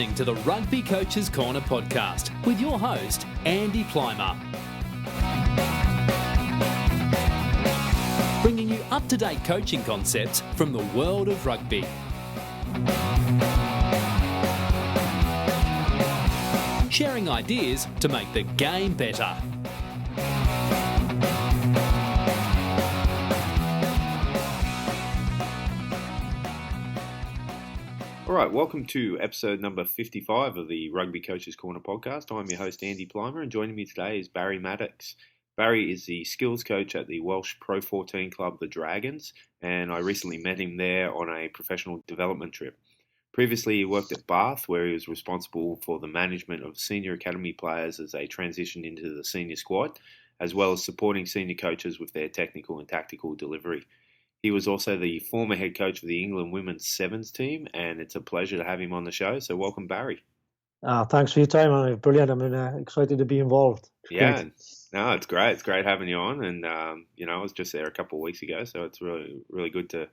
listening to the Rugby Coaches Corner podcast with your host, Andy Plimer. Bringing you up-to-date coaching concepts from the world of rugby. Sharing ideas to make the game better. All right, welcome to episode number 55 of the Rugby Coaches Corner podcast. I'm your host, Andy Plimer, and joining me today is Barry Maddocks. Barry is the skills coach at the Welsh Pro 14 club, the Dragons, and I recently met him there on a professional development trip. Previously, he worked at Bath, where he was responsible for the management of senior academy players as they transitioned into the senior squad, as well as supporting senior coaches with their technical and tactical delivery. He was also the former head coach of the England women's sevens team, and it's a pleasure to have him on the show. So welcome, Barry. Thanks for your time. Brilliant. I'm excited to be involved. No, it's great. It's great having you on. And, I was just there a couple of weeks ago, so it's really, really good to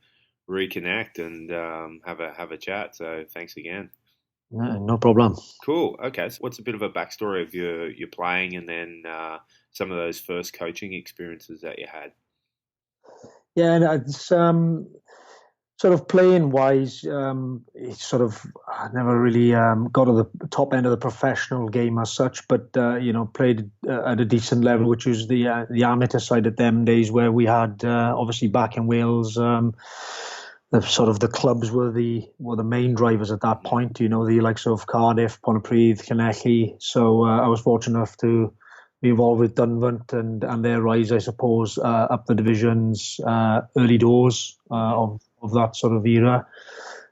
reconnect and have a chat. So thanks again. No problem. Cool. Okay. So what's a bit of a backstory of your playing and then some of those first coaching experiences that you had? Yeah, it's sort of playing wise. It's I never really got to the top end of the professional game as such, but played at a decent level, which was the amateur side at them days, where we had obviously back in Wales. The clubs were the main drivers at that point. The likes of Cardiff, Pontypridd, Llanelli. So I was fortunate enough to be involved with Dunvant and their rise, I suppose, up the divisions, early doors of that sort of era.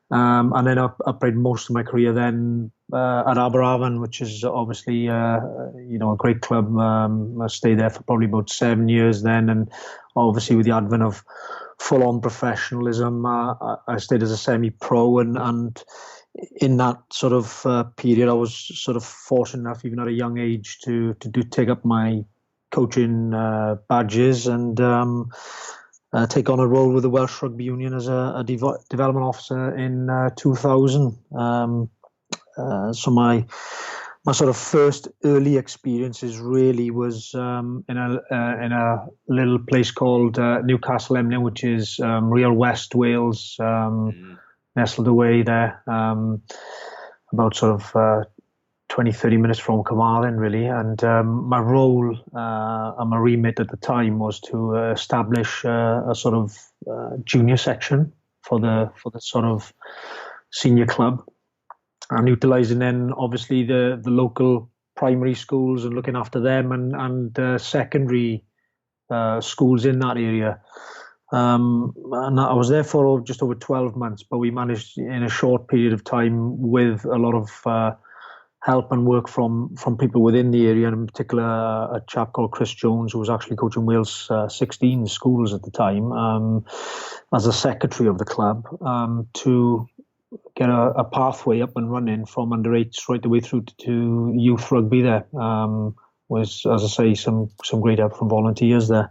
And then I played most of my career then at Aberafan, which is obviously, a great club. I stayed there for probably about 7 years then. And obviously with the advent of full-on professionalism, I stayed as a semi-pro and in that sort of period, I was sort of fortunate enough, even at a young age, to take up my coaching badges and take on a role with the Welsh Rugby Union as a development officer in 2000. So my sort of first early experiences really was in a little place called Newcastle Emlyn, which is real West Wales. Nestled away there, about sort of 20, 30 minutes from Carmarthen, really. And my role and my remit at the time was to establish a sort of junior section for the sort of senior club, and utilising then obviously the local primary schools and looking after them and secondary schools in that area. And I was there for just over 12 months, but we managed in a short period of time, with a lot of help and work from people within the area, and in particular a chap called Chris Jones, who was actually coaching Wales 16 schools at the time, as a secretary of the club, to get a pathway up and running from under 8s right the way through to youth rugby there. Was, as I say, some great help from volunteers there.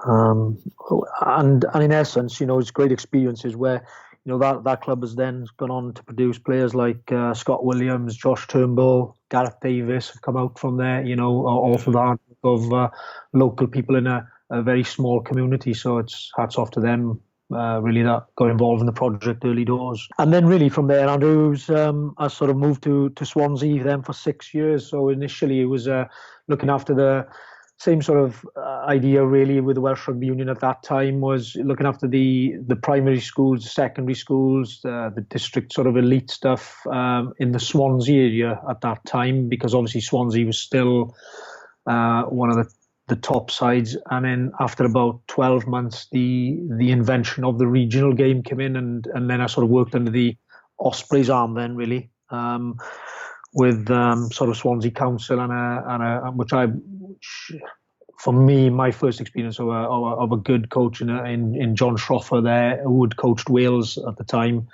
And in essence, it's great experiences where, that club has then gone on to produce players like Scott Williams, Josh Turnbull, Gareth Davis have come out from there, all from that of local people in a very small community. So it's hats off to them, really, that got involved in the project early doors. And then really from there, Andrews, I sort of moved to Swansea then for 6 years. So initially it was looking after the same sort of idea really with the Welsh Rugby Union at that time, was looking after the primary schools, the secondary schools, the district sort of elite stuff in the Swansea area at that time, because obviously Swansea was still one of the top sides. And then after about 12 months, the invention of the regional game came in, and then I sort of worked under the Ospreys arm then really, with sort of Swansea Council which for me, my first experience of a good coach in John Schroffer there, who had coached Wales at the time,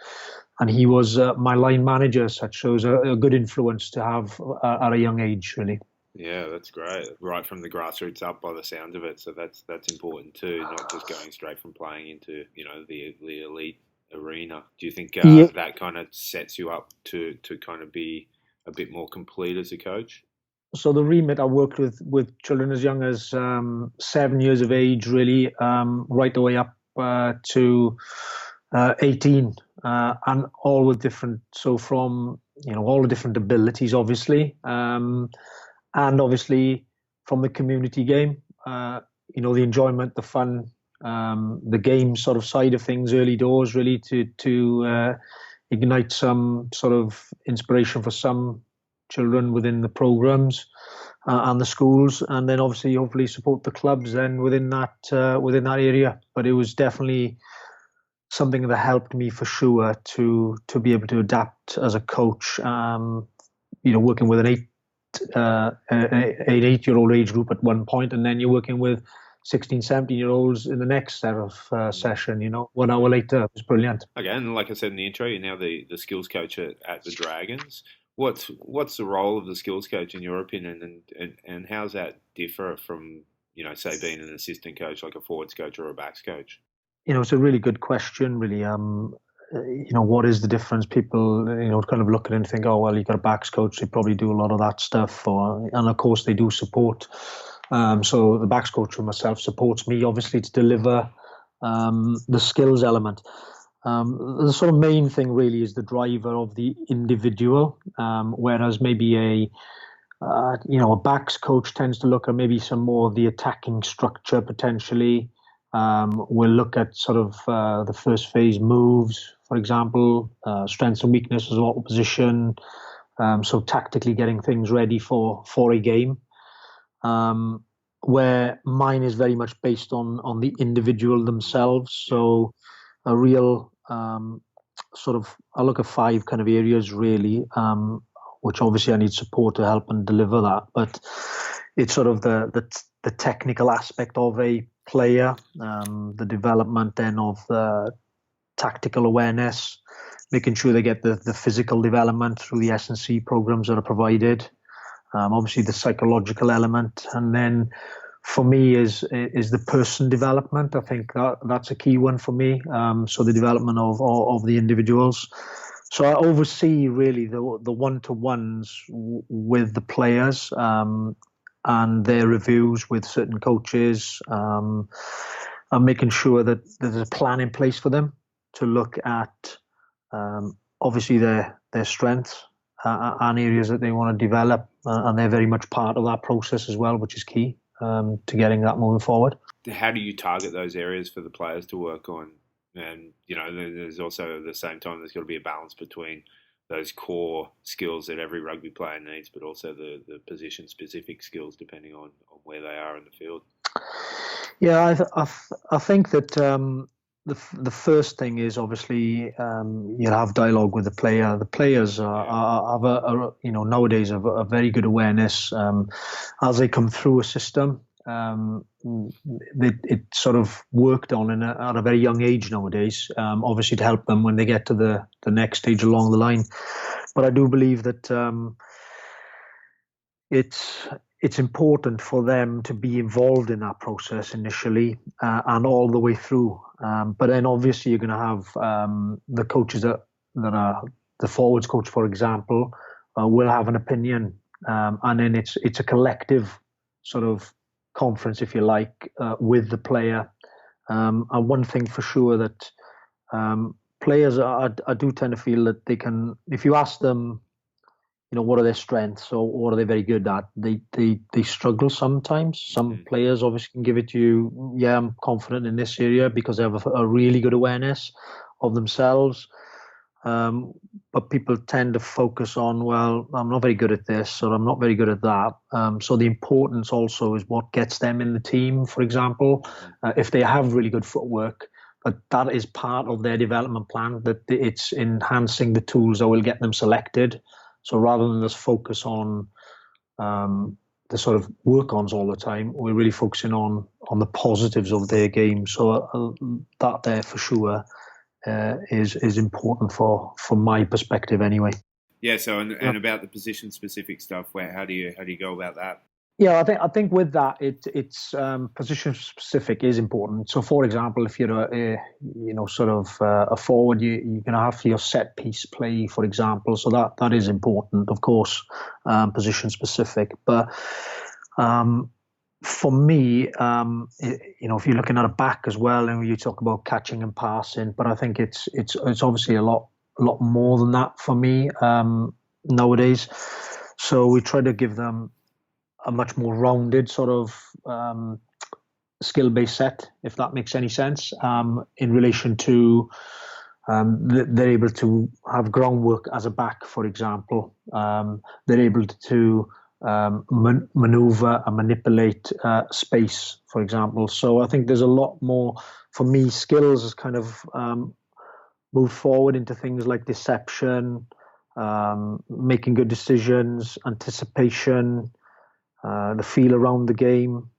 and he was my line manager as such. So it was a good influence to have at a young age, really. Yeah, that's great. Right from the grassroots up, by the sound of it. So that's important too, not just going straight from playing into the elite arena. Do you think Yeah. that kind of sets you up to kind of be a bit more complete as a coach? So the remit, I worked with children as young as 7 years of age, really, right the way up to 18, and all with different. So from all the different abilities, obviously, and obviously from the community game, the enjoyment, the fun, the game sort of side of things, early doors, really to ignite some sort of inspiration for some children within the programs and the schools, and then obviously hopefully support the clubs then within that area. But it was definitely something that helped me for sure to be able to adapt as a coach. Working with an 8-year-old age group at one point, and then you're working with 16, 17-year-olds in the next set of session. 1 hour later, it was brilliant. Okay, and like I said in the intro, you're now the skills coach at the Dragons. What's the role of the skills coach in your opinion, and how's that differ from say being an assistant coach like a forwards coach or a backs coach? It's a really good question. Really, what is the difference? People, kind of look at it and think, oh well, you got a backs coach, they probably do a lot of that stuff, and of course they do support. So the backs coach for myself supports me obviously to deliver the skills element. The sort of main thing really is the driver of the individual, whereas maybe a backs coach tends to look at maybe some more of the attacking structure potentially. We'll look at sort of the first phase moves, for example, strengths and weaknesses of opposition. So tactically getting things ready for a game. Where mine is very much based on the individual themselves. So a real I look at 5 kind of areas really, which obviously I need support to help and deliver that. But it's sort of the technical aspect of a player, the development then of the tactical awareness, making sure they get the physical development through the S&C programs that are provided. Obviously the psychological element, and then for me is the person development. I think that's a key one for me. So the development of the individuals. So I oversee really the one-to-ones with the players, and their reviews with certain coaches. I'm making sure that there's a plan in place for them to look at obviously their strengths and areas that they want to develop, and they're very much part of that process as well, which is key to getting that moving forward. How do you target those areas for the players to work on? And there's also at the same time there's got to be a balance between those core skills that every rugby player needs, but also the position specific skills depending on where they are in the field. Yeah, I think that the first thing is obviously you'll have dialogue with the player. The players have nowadays have a very good awareness as they come through a system. It sort of worked on at a very young age nowadays, obviously to help them when they get to the next stage along the line. But I do believe that it's important for them to be involved in that process initially and all the way through. But then obviously you're going to have the coaches that are the forwards coach, for example, will have an opinion, and then it's a collective sort of conference, if you like, with the player. And one thing for sure that players, I do tend to feel that they can, if you ask them, what are their strengths or what are they very good at, they struggle sometimes. Some players obviously can give it to you, yeah, I'm confident in this area because they have a really good awareness of themselves. But people tend to focus on, well, I'm not very good at this or I'm not very good at that. So the importance also is what gets them in the team, for example, if they have really good footwork. But that is part of their development plan, that it's enhancing the tools that will get them selected. So rather than just focus on the sort of work-ons all the time, we're really focusing on the positives of their game. So that there for sure is important from my perspective anyway. Yeah. So and about the position-specific stuff, how do you go about that? Yeah, I think with that, it's position specific is important. So, for example, if you're a forward, you're going to have your set piece play, for example. So that is important, of course, position specific. But for me, if you're looking at a back as well, and you talk about catching and passing, but I think it's obviously a lot more than that for me nowadays. So we try to give them a much more rounded sort of skill-based set, if that makes any sense, in relation to they're able to have groundwork as a back, for example. They're able to maneuver and manipulate space, for example. So I think there's a lot more, for me, skills has kind of moved forward into things like deception, making good decisions, anticipation, the feel around the game.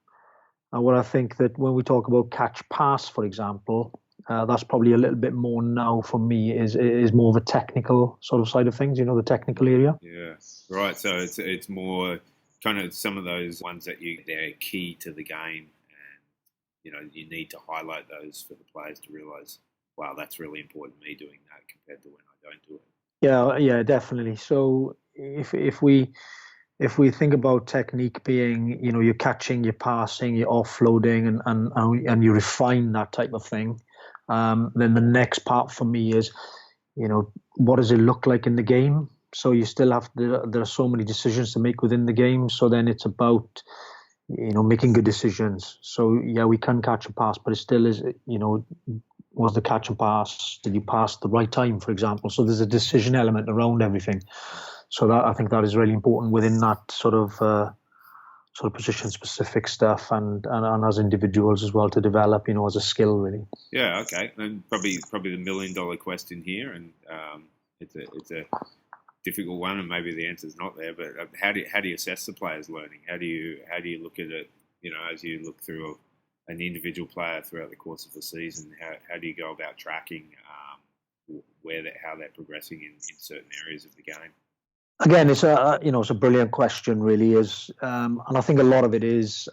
And what I think that when we talk about catch pass, for example, that's probably a little bit more now for me is more of a technical sort of side of things, the technical area. Yeah, right. So it's more kind of some of those ones that they're key to the game, and you need to highlight those for the players to realise, wow, that's really important, me doing that compared to when I don't do it. Yeah, definitely. So if we think about technique being, you're catching, you're passing, you're offloading, and you refine that type of thing, then the next part for me is, what does it look like in the game? So you still there are so many decisions to make within the game. So then it's about, making good decisions. So yeah, we can catch a pass, but it still is, was the catch and pass? Did you pass at the right time, for example? So there's a decision element around everything. So that I think that is really important within that sort of position specific stuff, and as individuals as well to develop, as a skill really. Yeah, okay, and probably the $1 million question here, and it's a difficult one, and maybe the answer's not there. But how do you assess the player's learning? How do you look at it? As you look through an individual player throughout the course of the season, how do you go about tracking how they're progressing in certain areas of the game? Again, it's a brilliant question, really is, and I think a lot of it is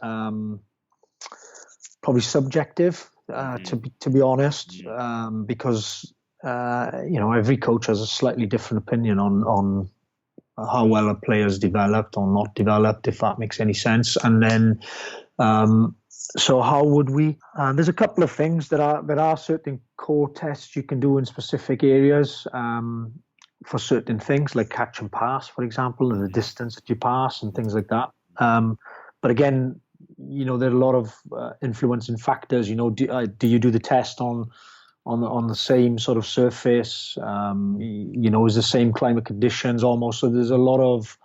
probably subjective, to be honest, because every coach has a slightly different opinion on how well a player's developed or not developed, if that makes any sense. And then, so how would we? There's a couple of things there are certain core tests you can do in specific areas. For certain things like catch and pass, for example, and the distance that you pass and things like that. But again, there are a lot of influencing factors. Do you do the test on the same sort of surface? Is the same climate conditions almost? So there's a lot of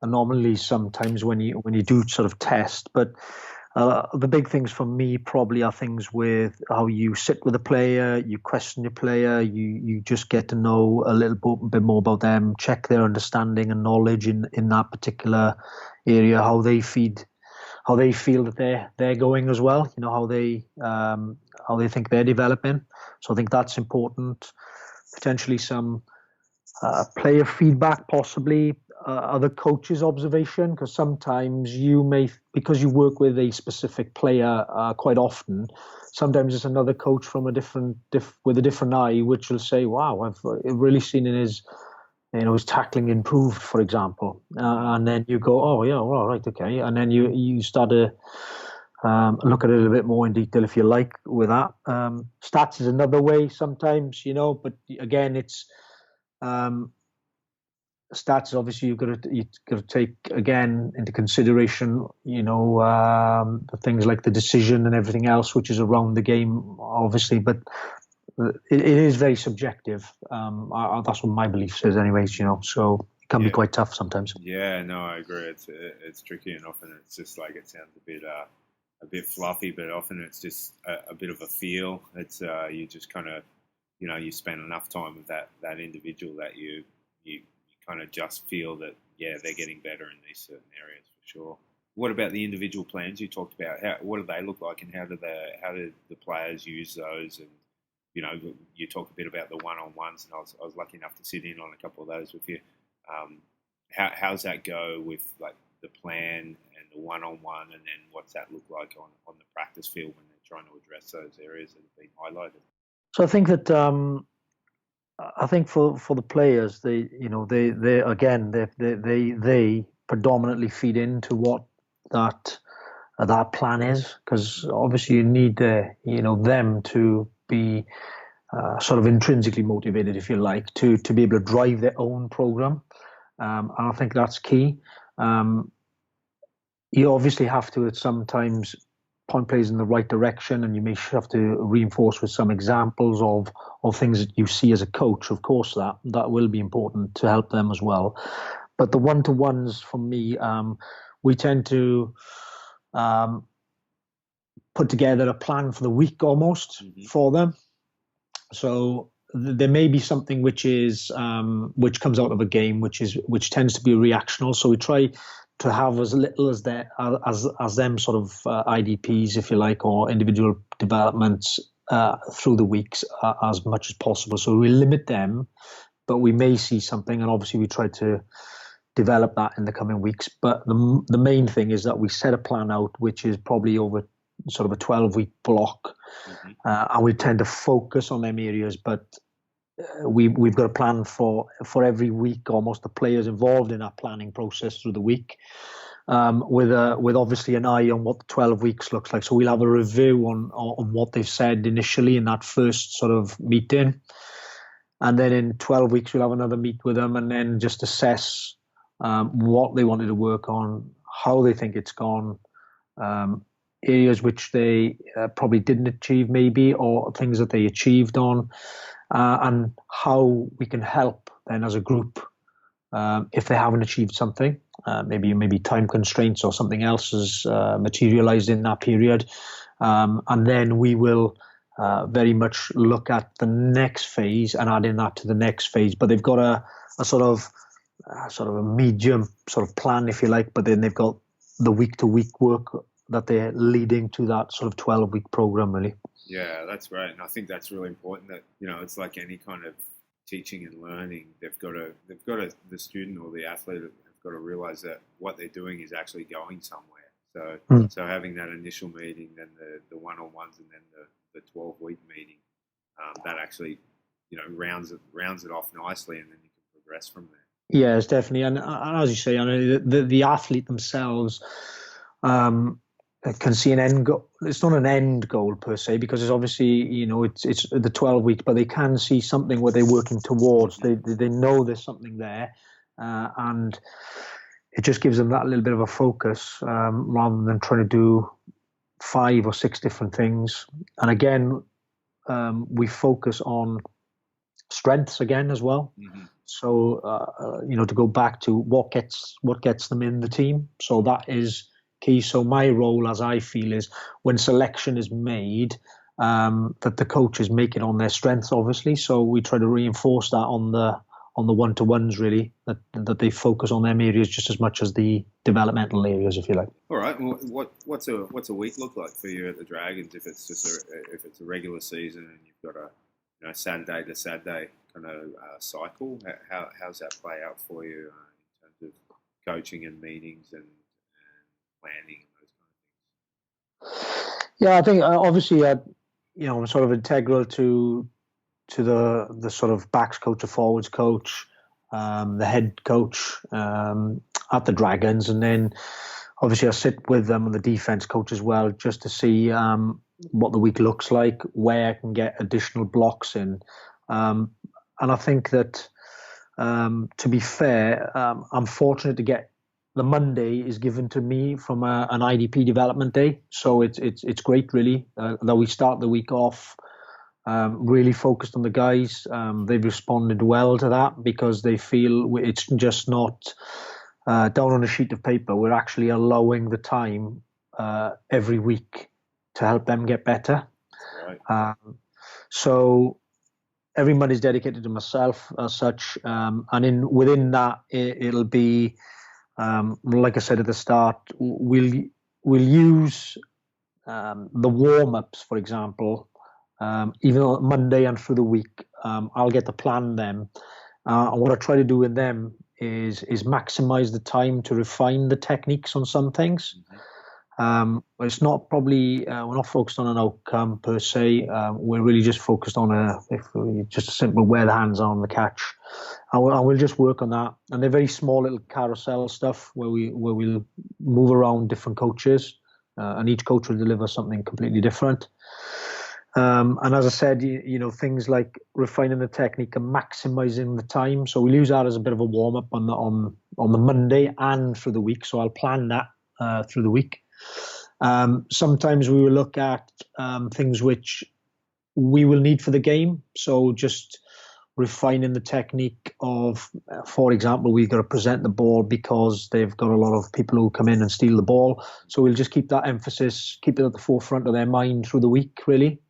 anomalies sometimes when you do sort of test. But the big things for me probably are things with how you sit with a player, you question your player, you just get to know a little bit more about them, check their understanding and knowledge in that particular area, how they feel that they're going as well, how they think they're developing. So I think that's important. Potentially some player feedback, possibly other coaches' observation, because sometimes because you work with a specific player quite often, sometimes it's another coach from with a different eye, which will say, "Wow, I've really seen in his tackling improved," for example, and then you go, "Oh yeah, all right, okay," and then you start to look at it a little bit more in detail if you like with that. Stats is another way sometimes, but again, it's. Stats, obviously, you've got to take again into consideration, the things like the decision and everything else, which is around the game, obviously. But it is very subjective. That's what my belief is, anyways. So it can be quite tough sometimes. Yeah, no, I agree. It's tricky, and often it's just like it sounds a bit fluffy, but often it's just a bit of a feel. It's you just kind of you spend enough time with that individual that you kind of just feel that, yeah, they're getting better in these certain areas for sure. What about the individual plans you talked about? What do they look like, and how do the players use those? And you talk a bit about the one-on-ones, and I was lucky enough to sit in on a couple of those with you. How's that go with like the plan and the one-on-one, and then what's that look like on the practice field when they're trying to address those areas that have been highlighted? So I think that for the players, they predominantly feed into what that plan is, because obviously you need them to be sort of intrinsically motivated, if you like, to be able to drive their own program, and I think that's key. You obviously have to at sometimes point players in the right direction, and you may have to reinforce with some examples of things that you see as a coach. Of course, that will be important to help them as well. But the one-to-ones for me, we tend to put together a plan for the week almost for them. So there may be something which comes out of a game, which tends to be reactional. So we try to have as little as them sort of IDPs, if you like, or individual developments through the weeks as much as possible. So we limit them, but we may see something, and obviously we try to develop that in the coming weeks. But the main thing is that we set a plan out, which is probably over sort of a 12-week block, and we tend to focus on them areas. But we've got a plan for every week, almost, the players involved in that planning process through the week, with obviously an eye on what the 12 weeks looks like. So we'll have a review on what they've said initially in that first sort of meeting, and then in 12 weeks we'll have another meet with them, and then just assess what they wanted to work on, how they think it's gone, areas which they probably didn't achieve maybe, or things that they achieved on, and how we can help then as a group if they haven't achieved something, maybe time constraints or something else has materialized in that period, and then we will very much look at the next phase and add in that to the next phase. But they've got a sort of a medium sort of plan, if you like, but then they've got the week-to-week work that they're leading to that sort of 12-week program, really. Yeah, that's great, and I think that's really important. That it's like any kind of teaching and learning. The student or the athlete have got to realize that what they're doing is actually going somewhere. So having that initial meeting, then the one-on-ones, and then the 12-week meeting, that actually rounds it off nicely, and then you can progress from there. Yes, definitely, and as you say, I know the athlete themselves can see an end goal. It's not an end goal per se, because it's obviously it's the 12 weeks, but they can see something where they're working towards. They know there's something there, and it just gives them that little bit of a focus, rather than trying to do 5 or 6 different things. And again, we focus on strengths again as well. So to go back to what gets them in the team. So that is key. So my role, as I feel, is when selection is made, that the coaches make it on their strengths, obviously. So we try to reinforce that on the one-to-ones, really, that they focus on them areas just as much as the developmental areas, if you like. All right. Well, what's a week look like for you at the Dragons if it's a regular season and you've got a Saturday to Saturday kind of cycle? How's that play out for you in terms of coaching and meetings and planning and those kind of things? Yeah, I think obviously, I'm sort of integral to the sort of backs coach, the forwards coach, the head coach at the Dragons, and then obviously I sit with them and the defense coach as well, just to see what the week looks like, where I can get additional blocks in, and I think that to be fair, I'm fortunate to get. The Monday is given to me from an IDP development day, so it's great, really, that we start the week off really focused on the guys. They've responded well to that because they feel it's just not down on a sheet of paper. We're actually allowing the time every week to help them get better. Right. So every Monday is dedicated to myself as such, and within that it'll be. Like I said at the start, we'll use the warm-ups, for example, even on Monday and through the week. I'll get to plan them. And what I try to do with them is maximize the time to refine the techniques on some things. It's not probably we're not focused on an outcome per se. We're really just focused on just a simple where the hands are on the catch, and we'll just work on that. And they're very small little carousel stuff where we'll move around different coaches, and each coach will deliver something completely different. And as I said, things like refining the technique and maximizing the time. So we'll use that as a bit of a warm up on the Monday and through the week. So I'll plan that through the week. Sometimes we will look at things which we will need for the game. So just refining the technique of, for example, we've got to present the ball because they've got a lot of people who come in and steal the ball. So we'll just keep that emphasis, keep it at the forefront of their mind through the week, really.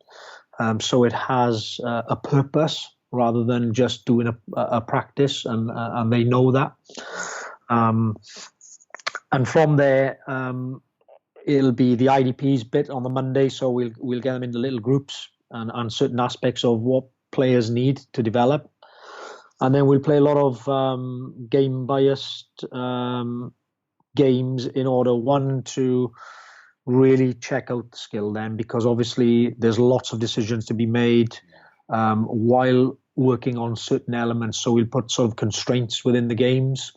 So it has a purpose rather than just doing a practice, and they know that. And from there, it'll be the IDPs bit on the Monday. So we'll get them into little groups and certain aspects of what players need to develop. And then we'll play a lot of game biased games in order, one, to really check out the skill then, because obviously there's lots of decisions to be made while working on certain elements. So we'll put sort of constraints within the games.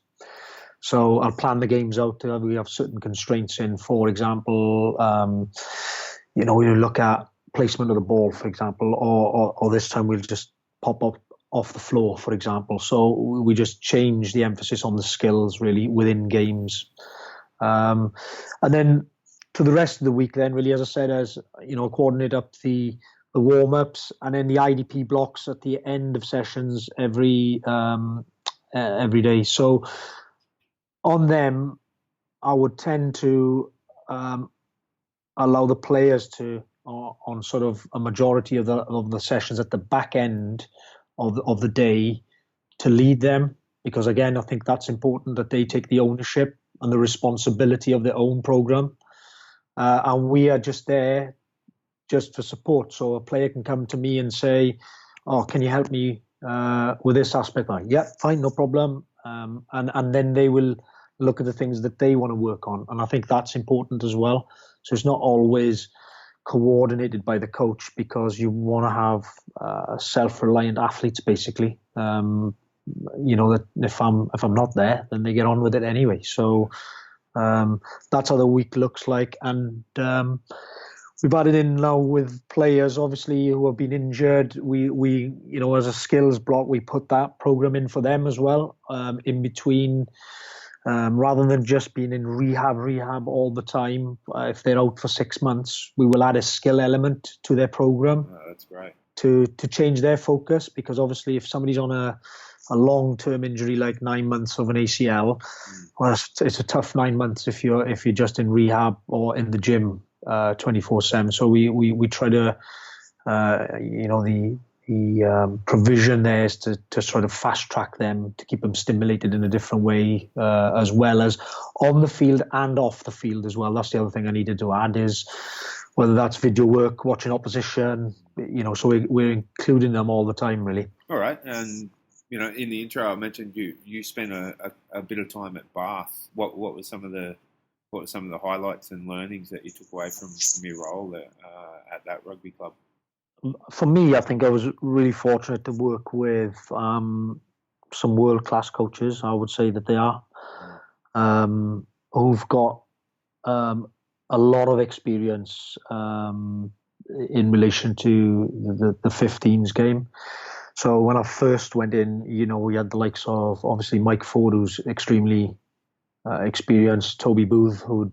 So I'll plan the games out. We have certain constraints in, for example, we look at placement of the ball, for example, or this time we'll just pop up off the floor, for example. So we just change the emphasis on the skills really within games. And then to the rest of the week then, really, as I said, coordinate up the warm-ups and then the IDP blocks at the end of sessions every day. So on them, I would tend to allow the players to, on sort of a majority of the sessions at the back end of the day, to lead them, because again, I think that's important that they take the ownership and the responsibility of their own program. And we are just there just for support. So a player can come to me and say, "Oh, can you help me with this aspect?" Like, yeah, fine, no problem. And then they will look at the things that they want to work on. And I think that's important as well. So it's not always coordinated by the coach, because you want to have self-reliant athletes, basically. That if I'm not there, then they get on with it anyway. So that's how the week looks like. And we've added in now with players, obviously, who have been injured. We as a skills block, we put that program in for them as well, in between, rather than just being in rehab all the time. If they're out for 6 months, we will add a skill element to their program. Oh, that's great. To change their focus, because obviously if somebody's on a long-term injury like 9 months of an ACL, well, it's a tough 9 months if you're just in rehab or in the gym 24/7. So we try to the provision there is to sort of fast track them, to keep them stimulated in a different way, as well as on the field and off the field as well. That's the other thing I needed to add, is whether that's video work, watching opposition, so we're including them all the time, really. All right. And in the intro, I mentioned you spent a bit of time at Bath. What were some of the highlights and learnings that you took away from your role at that rugby club? For me, I think I was really fortunate to work with some world-class coaches. I would say that they are, who've got a lot of experience in relation to the 15s game. So when I first went in, we had the likes of, obviously, Mike Ford, who's extremely experienced, Toby Booth, who,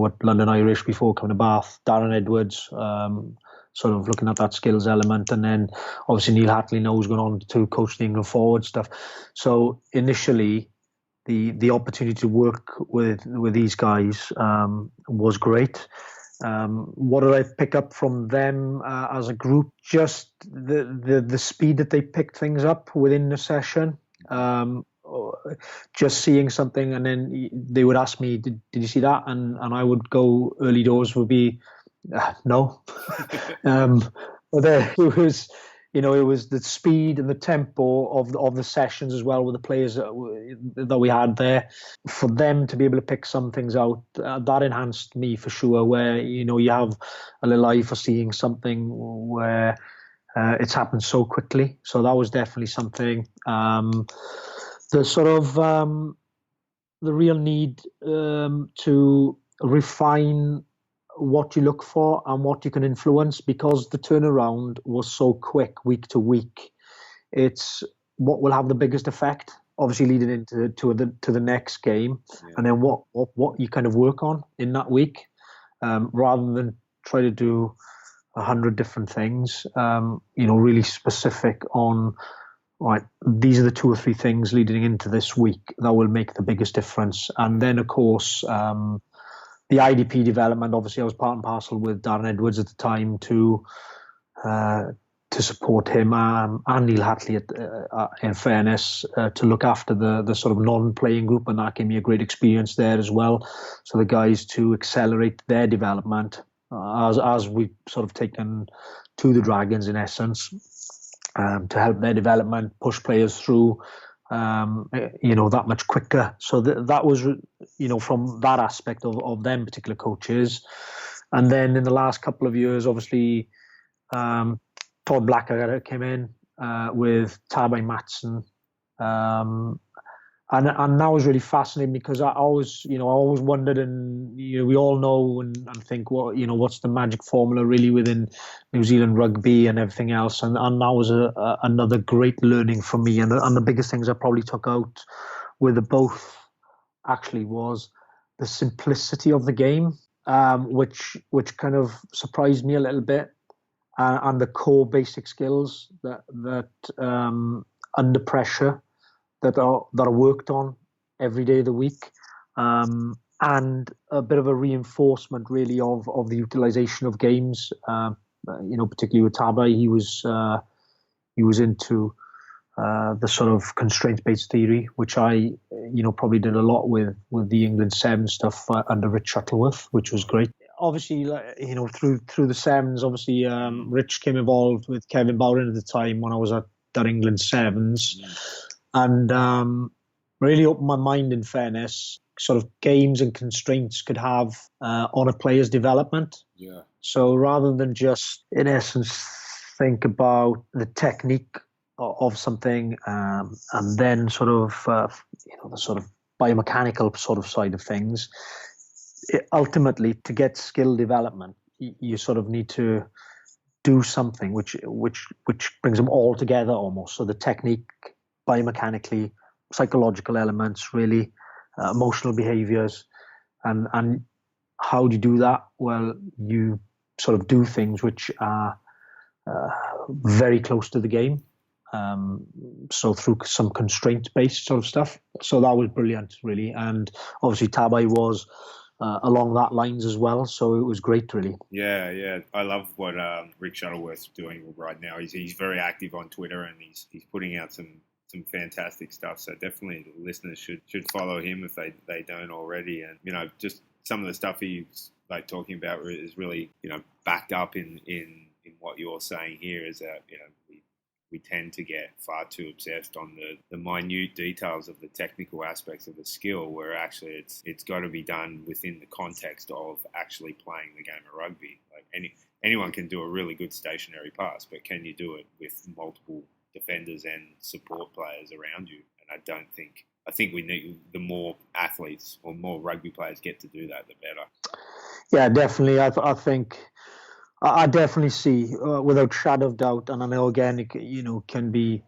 at London Irish before coming to Bath, Darren Edwards, sort of looking at that skills element. And then obviously Neil Hatley now has gone on to coach the England forward stuff. So initially, the opportunity to work with these guys was great. What did I pick up from them as a group? Just the speed that they picked things up within the session. Just seeing something, and then they would ask me, "Did you see that?" And I would go, early doors would be, no. But it was, it was the speed and the tempo of the sessions as well with the players that we had there. For them to be able to pick some things out, that enhanced me for sure. Where you have a little eye for seeing something where it's happened so quickly. So that was definitely something. The sort of the real need to refine what you look for and what you can influence, because the turnaround was so quick week to week. It's what will have the biggest effect, obviously leading into the next game, and then what you kind of work on in that week, rather than try to do 100 different things. Really specific on, right, these are the 2 or 3 things leading into this week that will make the biggest difference. And then, of course, the IDP development, obviously I was part and parcel with Darren Edwards at the time to support him, and Neil Hatley, in fairness, to look after the sort of non-playing group, and that gave me a great experience there as well. So the guys to accelerate their development as we've sort of taken to the Dragons in essence, to help their development, push players through, that much quicker. So that was, from that aspect of them particular coaches. And then in the last couple of years, obviously, Todd Blacker came in with Tabai Matson. And that was really fascinating, because I always wondered, and we all know and think, what's the magic formula really within New Zealand rugby and everything else, and that was another great learning for me. And the biggest things I probably took out with the both actually was the simplicity of the game, which kind of surprised me a little bit, and the core basic skills that under pressure that are worked on every day of the week, and a bit of a reinforcement really of the utilization of games. Particularly with Tabai, he was into the sort of constraint-based theory, which I probably did a lot with the England 7 stuff under Rich Shuttleworth, which was great. Obviously, through the sevens, obviously Rich came involved with Kevin Bowden at the time when I was at that England 7s. And really opened my mind, in fairness, sort of games and constraints could have on a player's development. Yeah. So rather than just, in essence, think about the technique of something, and then sort of, the sort of biomechanical sort of side of things, ultimately, to get skill development, you sort of need to do something which brings them all together almost. So the technique, biomechanically, psychological elements, really, emotional behaviors, and how do you do that? Well, you sort of do things which are very close to the game. So through some constraint-based sort of stuff. So that was brilliant, really. And obviously Tabai was along that lines as well. So it was great, really. Yeah. I love what Rick Shuttleworth's doing right now. He's very active on Twitter, and he's putting out some fantastic stuff. So definitely the listeners should follow him if they don't already. And, just some of the stuff he's like talking about is really, backed up in what you're saying here, is that, we tend to get far too obsessed on the minute details of the technical aspects of the skill, where actually it's got to be done within the context of actually playing the game of rugby. Like anyone can do a really good stationary pass, but can you do it with multiple defenders and support players around you? And I think we need, the more athletes or more rugby players get to do that, the better. Yeah, definitely. I think I definitely see, without shadow of doubt, and I know again, it, can be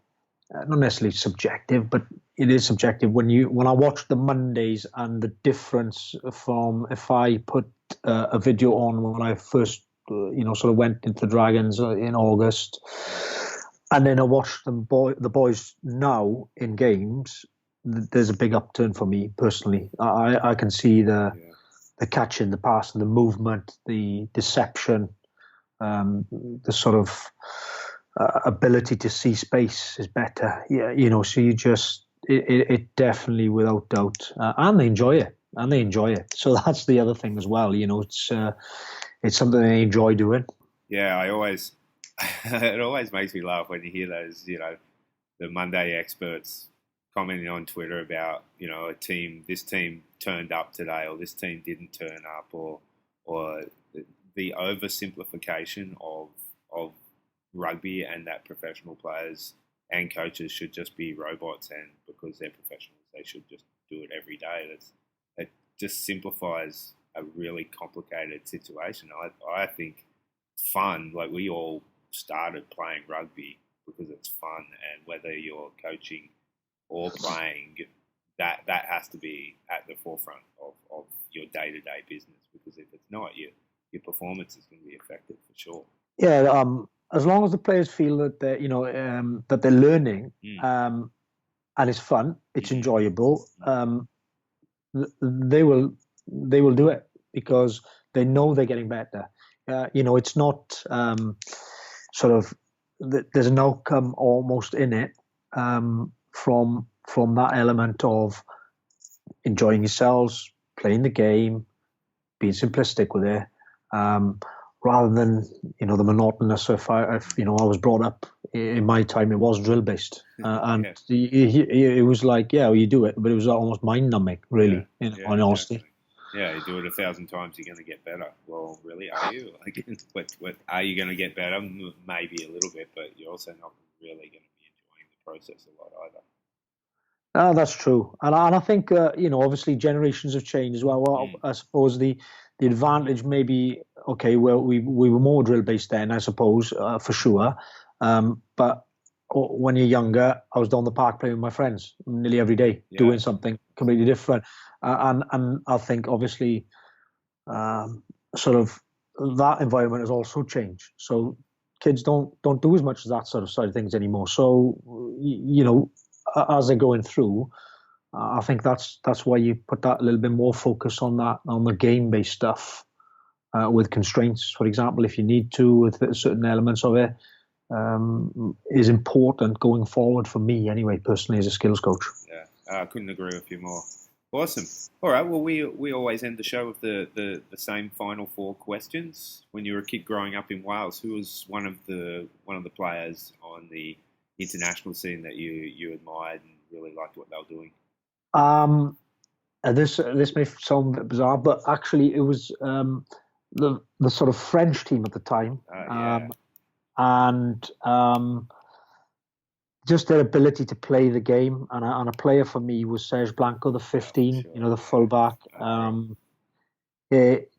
not necessarily subjective, but it is subjective when I watch the Mondays, and the difference from if I put a video on when I first, sort of went into the Dragons in August, and then I watch the boys now in games. There's a big upturn for me personally. I can see the catching, the passing, the movement, the deception. The sort of ability to see space is better. Yeah, so you just it definitely, without doubt, and they enjoy it. So that's the other thing as well. It's something they enjoy doing. Yeah, I always it always makes me laugh when you hear those, the Monday experts commenting on Twitter about, this team turned up today, or this team didn't turn up, or the oversimplification of rugby, and that professional players and coaches should just be robots, and because they're professionals, they should just do it every day. It just simplifies a really complicated situation. I think fun, like we all started playing rugby because it's fun, and whether you're coaching or playing, that has to be at the forefront of your day-to-day business, because if it's not, your performance is going to be affected for sure. Yeah, as long as the players feel that they're, that they're learning, and it's fun, it's enjoyable, they will do it because they know they're getting better. It's not sort of there's an outcome almost in it from that element of enjoying yourselves, playing the game, being simplistic with it, rather than the monotonous. If I was brought up in my time, it was drill based, and it was like, you do it, but it was almost mind numbing, really. In honesty. Exactly. Yeah, you do it 1,000 times, you're going to get better. Well, really, are you? Like, what are you going to get better? Maybe a little bit, but you're also not really going to be enjoying the process a lot either. That's true, and I think obviously generations have changed as well. I suppose the advantage maybe, okay, well, we were more drill based then, I suppose, for sure. But when you're younger, I was down the park playing with my friends nearly every day, doing something completely different. And I think obviously sort of that environment has also changed. So kids don't do as much of that sort of side of things anymore. So as they're going through, I think that's why you put that a little bit more focus on the game based stuff with constraints. For example, if you need to, with certain elements of it, is important going forward for me anyway, personally, as a skills coach. Yeah, I couldn't agree with you more. Awesome. All right. Well, we always end the show with the same final 4 questions. When you were a kid growing up in Wales, who was one of the players on the international scene that you admired and really liked what they were doing? This may sound a bit bizarre, but actually it was the sort of French team at the time, and just their ability to play the game, and a player for me was Serge Blanco, the 15, the fullback.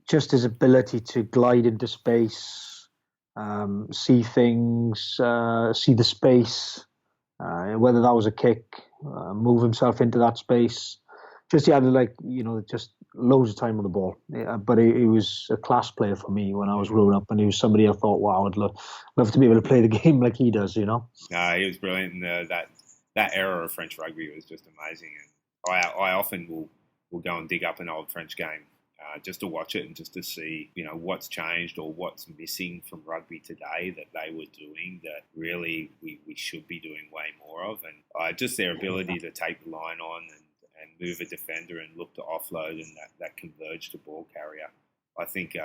Just his ability to glide into space, see things, see the space, whether that was a kick, move himself into that space. Just he had just loads of time on the ball. But he was a class player for me when I was growing up, and he was somebody I thought, wow, I'd love to be able to play the game like he does. No, he was brilliant. And, that era of French rugby was just amazing. And I often will go and dig up an old French game just to watch it and just to see what's changed or what's missing from rugby today that they were doing that really we should be doing way more of. And just their ability to take the line on and move a defender and look to offload, and that converge to ball carrier. I think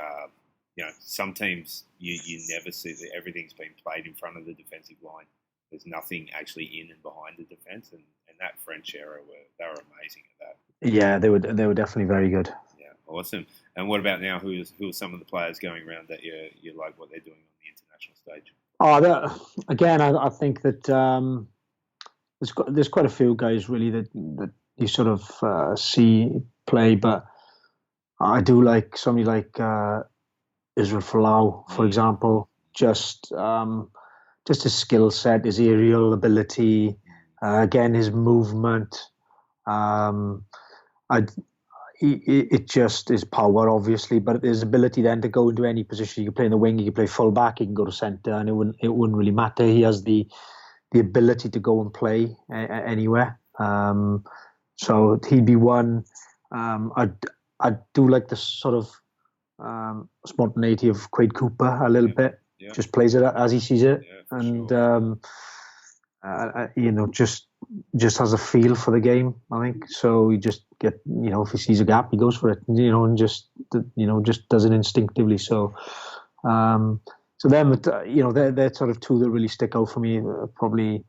some teams you never see that everything's been played in front of the defensive line. There's nothing actually in and behind the defence, and that French era they were amazing at that. Yeah, they were definitely very good. Yeah, awesome. And what about now? Who are some of the players going around that you like what they're doing on the international stage? Again, I think that there's quite a few guys really that you sort of see play, but I do like somebody like Israel Folau, for example. Just his skill set, his aerial ability, again his movement. It just is power, obviously, but his ability then to go into any position. You can play in the wing, you can play full back, you can go to centre, and it wouldn't really matter. He has the ability to go and play anywhere. So he'd be one. I do like the sort of spontaneity of Quade Cooper a little bit. Yeah. Just plays it as he sees it, and sure. Just has a feel for the game. I think so. He just if he sees a gap, he goes for it. And just does it instinctively. So So them, they're sort of two that really stick out for me. Probably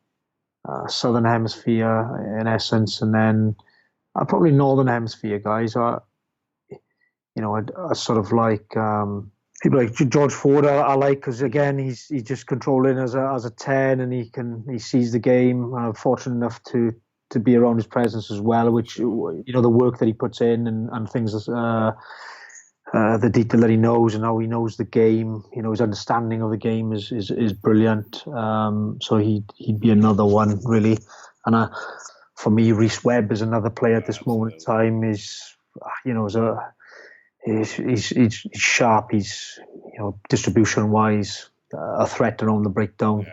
Southern Hemisphere in essence, and then probably Northern Hemisphere guys are, I sort of like people like George Ford. I like because again he's just controlling as a 10, and he sees the game. I'm fortunate enough to be around his presence as well, which the work that he puts in and things. The detail that he knows and how he knows the game, his understanding of the game is brilliant. So he'd be another one really. And for me, Reece Webb is another player at this moment in time. He's sharp. He's distribution wise a threat around the breakdown.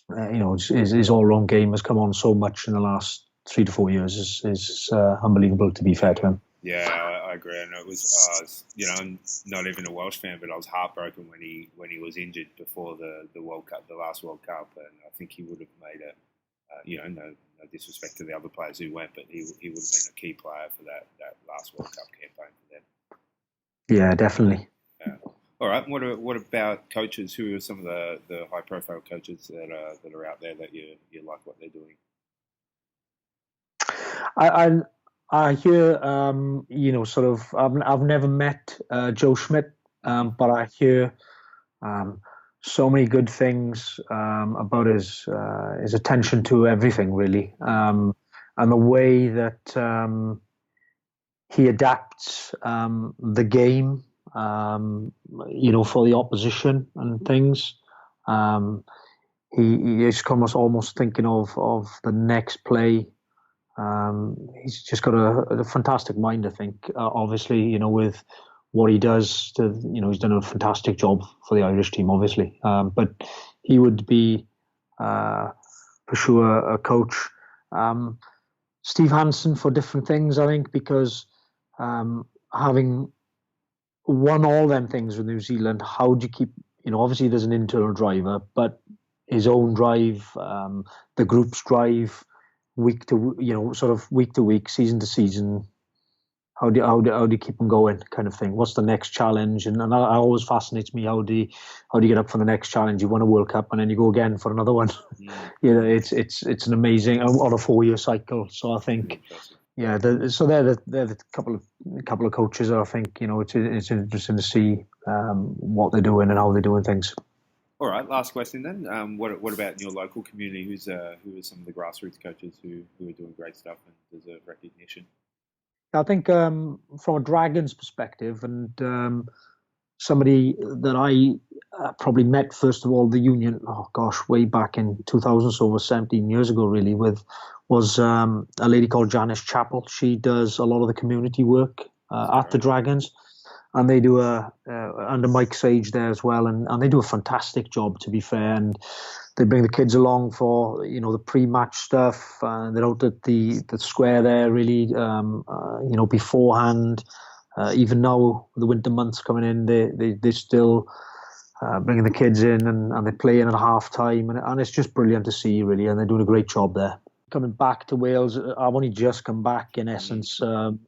His all round game has come on so much in the last 3 to 4 years. Is unbelievable, to be fair to him. Yeah, I agree. And it was, I'm not even a Welsh fan, but I was heartbroken when he was injured before the World Cup, the last World Cup, and I think he would have made no disrespect to the other players who went, but he would have been a key player for that last World Cup campaign for them. Yeah, definitely. Yeah. All right. What about coaches? Who are some of the high profile coaches that are out there that you like what they're doing? I hear, sort of. I've never met Joe Schmidt, but I hear so many good things about his attention to everything, really, and the way that he adapts the game, for the opposition and things. He's almost thinking of the next play. He's just got a fantastic mind, I think. Obviously, with what he does, he's done a fantastic job for the Irish team, obviously. But he would be, for sure, a coach. Steve Hansen for different things, I think, because having won all them things with New Zealand, how do you keep, obviously there's an internal driver, but his own drive, the group's drive, week to week, season to season, how do you keep them going, kind of thing? What's the next challenge? And that always fascinates me. How do you get up for the next challenge? You win a World Cup and then you go again for another one. It's an amazing on a 4-year cycle. So I think, they're the couple of coaches. I think it's interesting to see what they're doing and how they're doing things. All right, last question then. What about in your local community? Who are some of the grassroots coaches who are doing great stuff and deserve recognition? I think from a Dragons perspective, and somebody that I probably met first of all the union, way back in 2000, so over 17 years ago, really, was a lady called Janice Chappell. She does a lot of the community work at the Dragons. And they do under Mike Sage there as well, and they do a fantastic job, to be fair. And they bring the kids along for the pre-match stuff. They're out at the square there, really, beforehand. Even now, the winter months coming in, they still bringing the kids in and they play in at half time, and it's just brilliant to see, really. And they're doing a great job there. Coming back to Wales, I've only just come back, in essence, so.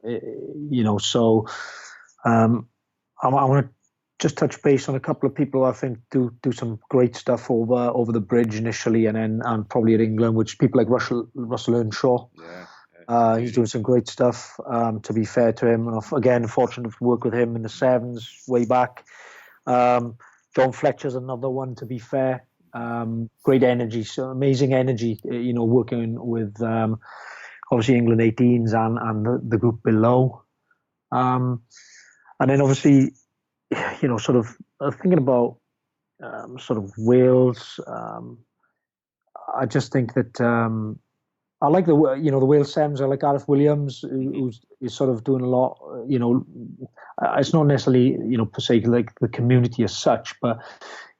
I want to just touch base on a couple of people I think do some great stuff over the bridge initially, and probably at England, which people like Russell Earnshaw. He's doing some great stuff. To be fair to him, and again, fortunate to work with him in the sevens way back. John Fletcher's another one. To be fair, great energy, so amazing energy. Working with obviously England 18s and the group below. And then obviously, sort of thinking about sort of Wales. I just think that I like the Wales Sems. I like Gareth Williams, who's sort of doing a lot. It's not necessarily per se like the community as such, but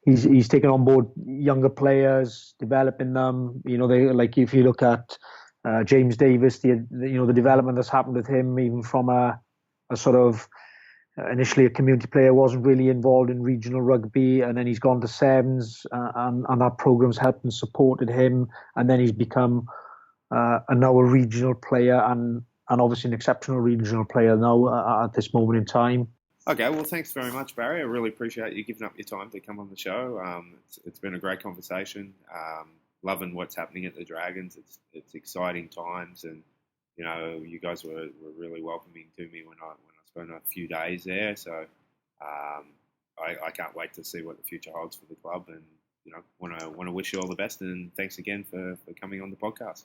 he's taken on board younger players, developing them. They like if you look at James Davis, the development that's happened with him, even from a sort of initially a community player, wasn't really involved in regional rugby, and then he's gone to sevens, and that program's helped and supported him, and then he's become now a regional player and obviously an exceptional regional player now at this moment in time. Okay, well, thanks very much, Barry. I really appreciate you giving up your time to come on the show. It's been a great conversation. Loving what's happening at the Dragons. It's exciting times, and you guys were really welcoming to me when I spent a few days there. So I can't wait to see what the future holds for the club, and want to wish you all the best. And thanks again for coming on the podcast.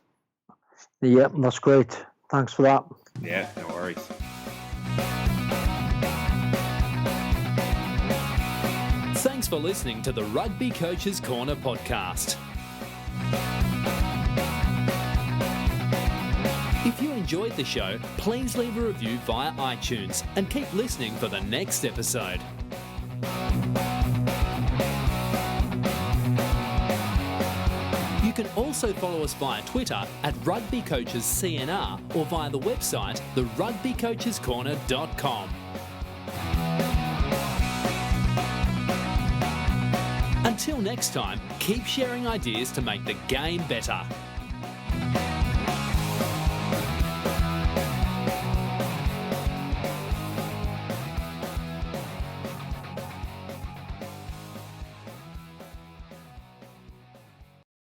Yeah, that's great. Thanks for that. Yeah, no worries. Thanks for listening to the Rugby Coaches Corner podcast. If you enjoyed the show, please leave a review via iTunes and keep listening for the next episode. You can also follow us via Twitter at RugbyCoachesCNR or via the website therugbycoachescorner.com. Until next time, keep sharing ideas to make the game better.